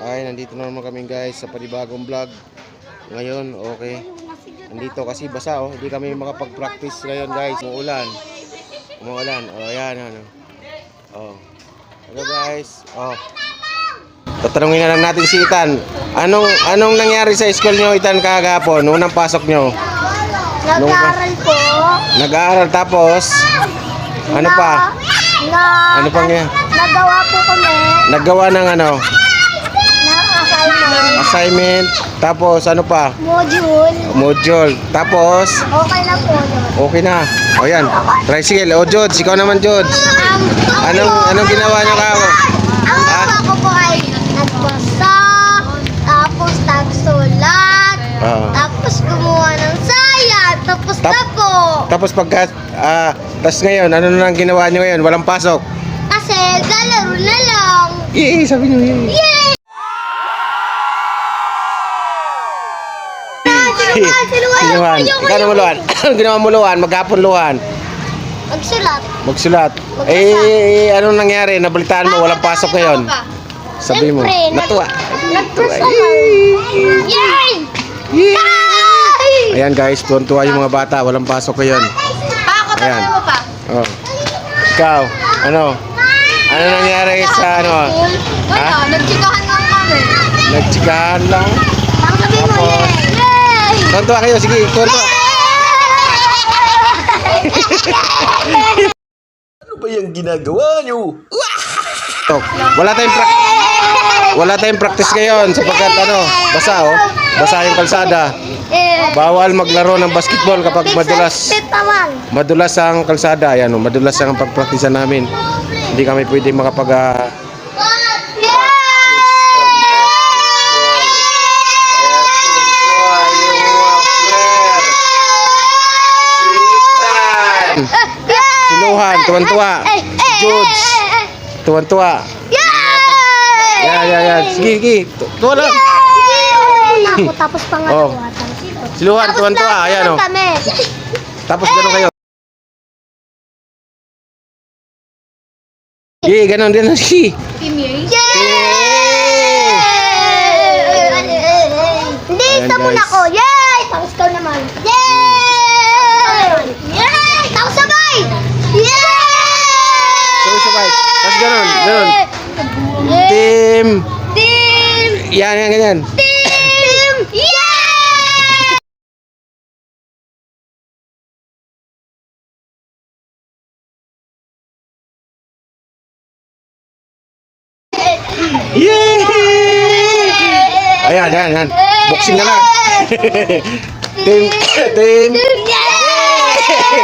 Ay, nandito na naman kami guys sa panibagong vlog. Ngayon, okay. Nandito kasi basa oh. Hindi kami makapag-practice ngayon guys. Umuulan. Umuulan. Oh, ayan, ano. Oh. Hello guys. Oh. Tatanungin na lang natin si Ethan. Anong nangyari sa school nyo, Ethan, kahapon? Unang pasok nyo? Nag-aaral po. Nag-aaral tapos? Ano pa? Ano pang yan? Nagawa po kami. Naggawa ng ano? Ng assignment. Assignment. Tapos ano pa? Module. Module. Tapos? Okay na po yun. Okay na. O yan. Tricycle. O Jods, ikaw naman Jods. Anong ginawa nyo kahapon? Ang ginawa ko po ay nagbasa, tapos nagsulat, tapos gumawa ng sayan, tapos na po. Tapos pagka, tapos ngayon, ano na ang ginawa nyo ngayon? Walang pasok? Kasi galaro na lang. Yay! Sabi nyo yay! Yay! Sinuhan. Ikaw na muluhan. Anong ginawa mo luhan? Maghapon luhan. Magsulat. Magsulat. Anong nangyari? Nabalitaan mo, walang pasok ngayon. Sabi mo, natuwa. Nagpasa lang. Yay! Yay! Ayan guys, tuwan-tuwa yung mga bata, walang pasok ngayon. Ayan. Oh. Ikaw, ano? Ano nangyari sa ano? Wala, nagtsikahan lang kami. Nagtsikahan lang? Ang sabi mo, yay! Tuwan-tuwa kayo, sige, tuwan-tuwa. Ano ba yung ginagawa nyo? Wala tayong practice ngayon sapagkat ano, basa oh. Basa yung kalsada. Bawal maglaro ng basketball kapag madulas ang kalsada. Ayan oh, madulas ang pagpraktisan namin. Hindi kami pwede makapag Sinuhan, tuwan-tuwa. Jods, tuwan-tuwa. Yan. Sige. Tuwa lang. Tapos pangalawa. Siluhan, tuwan-tuwa. Ayan o. Tapos gano'n kayo. Yay, gano'n din. Sige. Hindi, isa muna ako. Yay! Tapos ikaw naman. Yay! Yay! Tapos sabay! Yay! Sabay. Tapos gano'n. Team. Yan. Team! Yay! Yay! Ayan. Boxing na lang. Team. Yay!